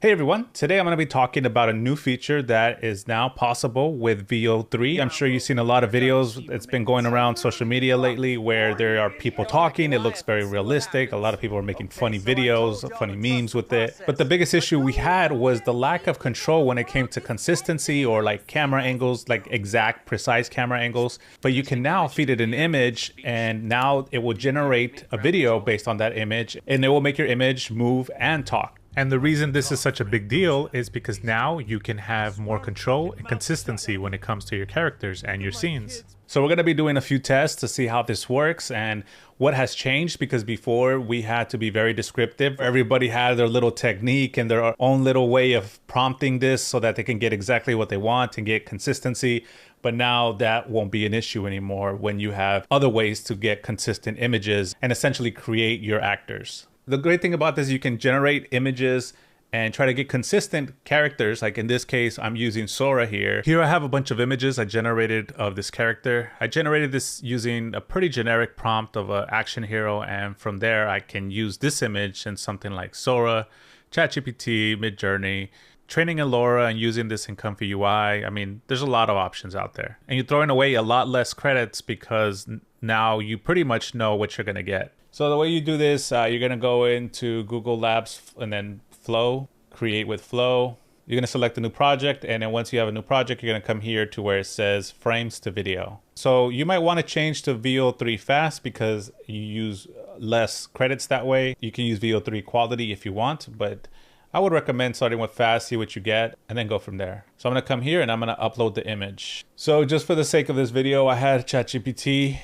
Hey everyone, today I'm going to be talking about a new feature that is now possible with VO3. I'm sure you've seen a lot of videos. It's been going around social media lately where there are people talking. It looks very realistic. A lot of people are making funny videos, funny memes with it. But the biggest issue we had was the lack of control when it came to consistency or like camera angles, like exact, precise camera angles. But you can now feed it an image and now it will generate a video based on that image and it will make your image move and talk. And the reason this is such a big deal is because now you can have more control and consistency when it comes to your characters and your scenes. So we're going to be doing a few tests to see how this works and what has changed, because before we had to be very descriptive. Everybody had their little technique and their own little way of prompting this so that they can get exactly what they want and get consistency. But now that won't be an issue anymore when you have other ways to get consistent images and essentially create your actors. The great thing about this is you can generate images and try to get consistent characters. Like in this case, I'm using Sora here. Here I have a bunch of images I generated of this character. I generated this using a pretty generic prompt of an action hero. And from there, I can use this image and something like Sora, ChatGPT, Midjourney, training in LoRA and using this in Comfy UI. I mean, there's a lot of options out there. And you're throwing away a lot less credits because now you pretty much know what you're gonna get. So the way you do this, you're gonna go into Google Labs and then Flow, create with Flow. You're gonna select a new project, and then once you have a new project, you're gonna come here to where it says frames to video. So you might wanna change to VO3 fast because you use less credits that way. You can use VO3 quality if you want, but I would recommend starting with fast, see what you get, and then go from there. So I'm gonna come here and I'm gonna upload the image. So just for the sake of this video, I had ChatGPT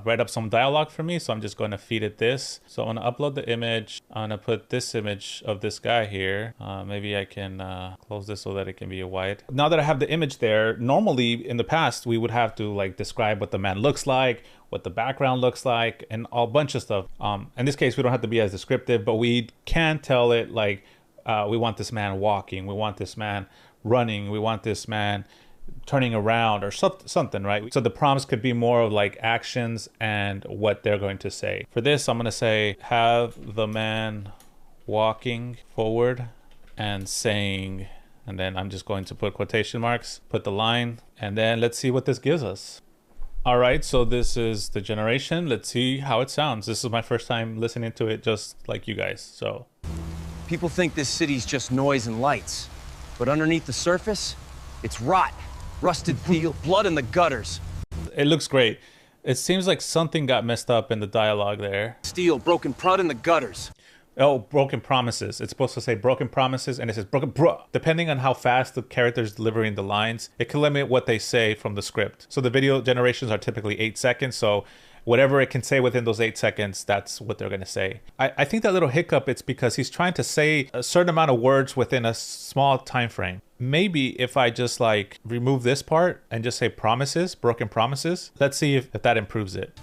write up some dialogue for me. So I'm just gonna feed it this. So I'm gonna upload the image. I'm gonna put this image of this guy here. Maybe I can close this so that it can be a white. Now that I have the image there, normally in the past, we would have to like describe what the man looks like, what the background looks like, and a bunch of stuff. In this case, we don't have to be as descriptive, but we can tell it like, we want this man walking, we want this man running, we want this man turning around or something, right? So the prompts could be more of like actions and what they're going to say. For this, I'm going to say, have the man walking forward and saying, and then I'm just going to put quotation marks, put the line, and then let's see what this gives us. All right, so this is the generation. Let's see how it sounds. This is my first time listening to it just like you guys, so. People think this city's just noise and lights, but underneath the surface, it's rot, rusted steel, blood in the gutters. It looks great. It seems like something got messed up in the dialogue there. Steel, broken prod in the gutters. Oh, broken promises. It's supposed to say broken promises, and it says broken bro. Depending on how fast the character is delivering the lines, it can limit what they say from the script. So the video generations are typically 8 seconds, so whatever it can say within those 8 seconds, that's what they're going to say. I think that little hiccup, it's because he's trying to say a certain amount of words within a small time frame. Maybe if I just like remove this part and just say promises, broken promises, let's see if that improves it.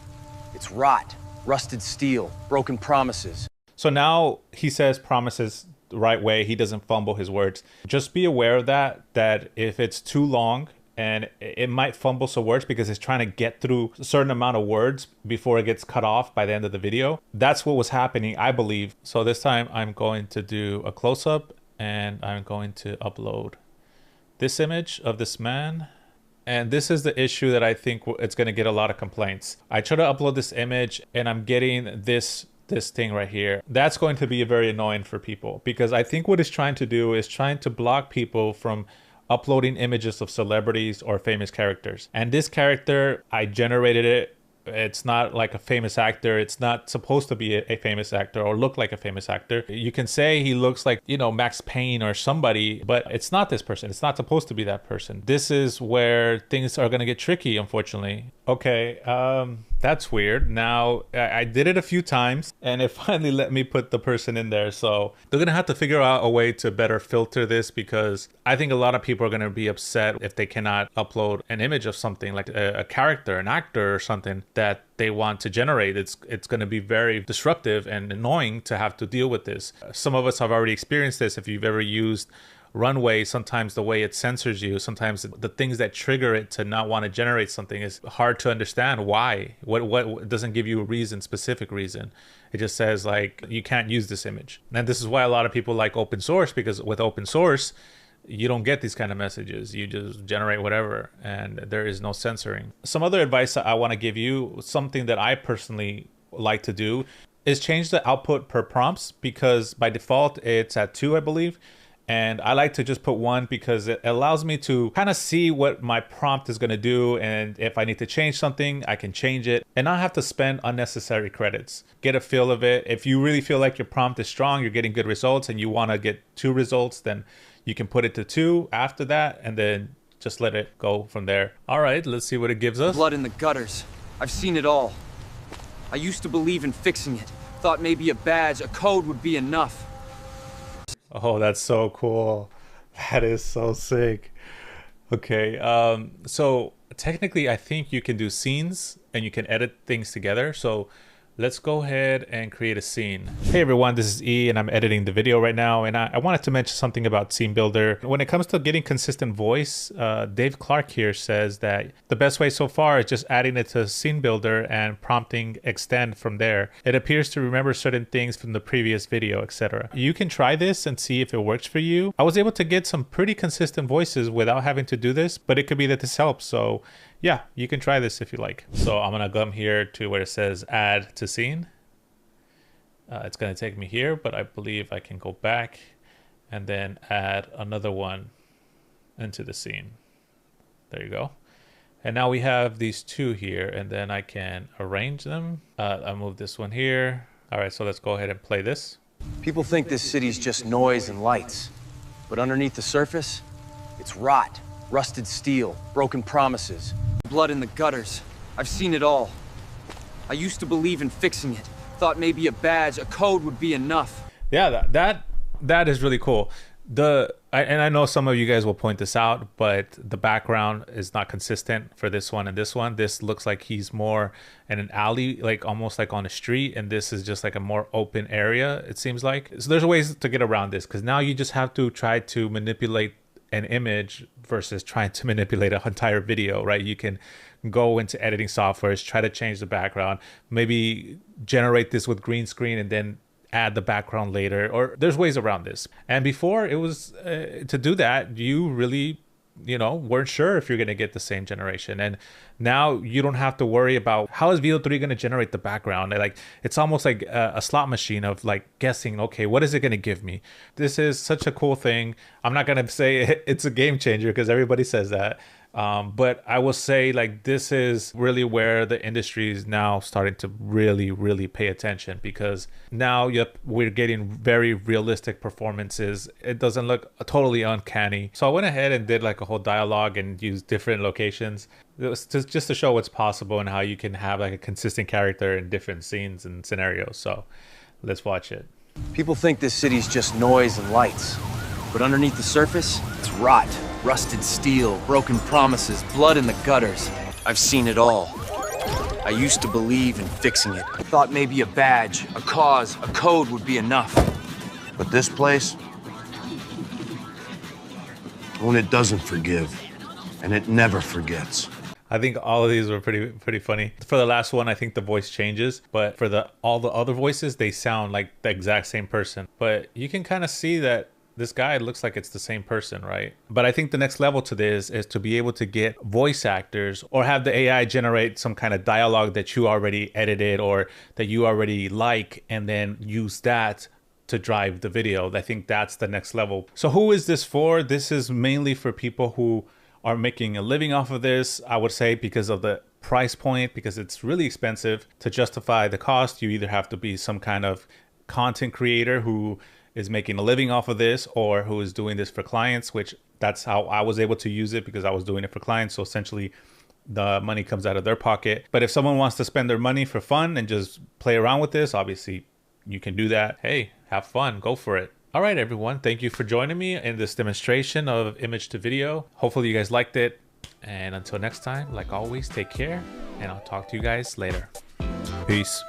It's rot, rusted steel, broken promises. So now he says promises the right way. He doesn't fumble his words. Just be aware of that if it's too long, and it might fumble some words because it's trying to get through a certain amount of words before it gets cut off by the end of the video. That's what was happening, I believe. So this time I'm going to do a close-up and I'm going to upload this image of this man. And this is the issue that I think it's going to get a lot of complaints. I try to upload this image and I'm getting this thing right here. That's going to be very annoying for people because I think what it's trying to do is trying to block people from uploading images of celebrities or famous characters. And this character, I generated it. It's not like a famous actor. It's not supposed to be a famous actor or look like a famous actor. You can say he looks like, you know, Max Payne or somebody, but it's not this person. It's not supposed to be that person. This is where things are going to get tricky, unfortunately. Okay, that's weird. Now, I did it a few times and it finally let me put the person in there. So they're going to have to figure out a way to better filter this because I think a lot of people are going to be upset if they cannot upload an image of something like a character, an actor or something that they want to generate. It's going to be very disruptive and annoying to have to deal with this. Some of us have already experienced this. If you've ever used Runway, sometimes the way it censors you, sometimes the things that trigger it to not want to generate something is hard to understand. Why? What doesn't give you a reason, specific reason. It just says like, you can't use this image. And this is why a lot of people like open source, because with open source, you don't get these kind of messages. You just generate whatever and there is no censoring. Some other advice I want to give you, something that I personally like to do, is change the output per prompts, because by default it's at 2, I believe. And I like to just put 1 because it allows me to kind of see what my prompt is going to do. And if I need to change something, I can change it and not have to spend unnecessary credits. Get a feel of it. If you really feel like your prompt is strong, you're getting good results, and you want to get 2 results, then you can put it to 2 after that and then just let it go from there. All right, let's see what it gives us. Blood in the gutters. I've seen it all. I used to believe in fixing it. Thought maybe a badge, a code would be enough. Oh, that's so cool. That is so sick. Okay, so technically I think you can do scenes and you can edit things together. So let's go ahead and create a scene. Hey everyone, this is E and I'm editing the video right now, and I wanted to mention something about Scene Builder. When it comes to getting consistent voice, Dave Clark here says that the best way so far is just adding it to Scene Builder and prompting extend from there. It appears to remember certain things from the previous video, etc. You can try this and see if it works for you. I was able to get some pretty consistent voices without having to do this, but it could be that this helps. So yeah, you can try this if you like. So I'm gonna come here to where it says add to scene. It's gonna take me here, but I believe I can go back and then add another one into the scene. There you go. And now we have these 2 here, and then I can arrange them. I'll move this one here. All right, so let's go ahead and play this. People think this city's just noise and lights, but underneath the surface, it's rot, rusted steel, broken promises, blood in the gutters. I've seen it all. I used to believe in fixing it. Thought maybe a badge, a code would be enough. Yeah, that is really cool. And I know some of you guys will point this out, but the background is not consistent for this one and this one. This looks like he's more in an alley, like almost like on a street, and this is just like a more open area, it seems like. So there's ways to get around this, because now you just have to try to manipulate an image versus trying to manipulate an entire video, right? You can go into editing softwares, try to change the background, maybe generate this with green screen and then add the background later, or there's ways around this. And before it was to do that, you really, weren't sure if you're going to get the same generation. And now you don't have to worry about how is Veo 3 going to generate the background. Like, it's almost like a slot machine of like guessing, okay, what is it going to give me? This is such a cool thing. I'm not going to say it's a game changer because everybody says that. But I will say, like, this is really where the industry is now starting to really, really pay attention, because now we're getting very realistic performances. It doesn't look totally uncanny. So I went ahead and did like a whole dialogue and used different locations. It was just to show what's possible and how you can have like a consistent character in different scenes and scenarios. So let's watch it. People think this city's just noise and lights, but underneath the surface, it's rot, rusted steel, broken promises, blood in the gutters. I've seen it all. I used to believe in fixing it. I thought maybe a badge, a cause, a code would be enough. But this place, when it doesn't forgive, and it never forgets. I think all of these were pretty funny. For the last one, I think the voice changes, but for all the other voices, they sound like the exact same person. But you can kind of see that this guy looks like it's the same person, right? But I think the next level to this is to be able to get voice actors or have the AI generate some kind of dialogue that you already edited or that you already like, and then use that to drive the video. I think that's the next level. So who is this for? This is mainly for people who are making a living off of this, I would say, because of the price point, because it's really expensive. To justify the cost, you either have to be some kind of content creator who is making a living off of this, or who is doing this for clients, which that's how I was able to use it, because I was doing it for clients. So essentially the money comes out of their pocket. But if someone wants to spend their money for fun and just play around with this, obviously you can do that. Hey, have fun, go for it. All right, everyone. Thank you for joining me in this demonstration of image to video. Hopefully you guys liked it. And until next time, like always, take care, and I'll talk to you guys later. Peace.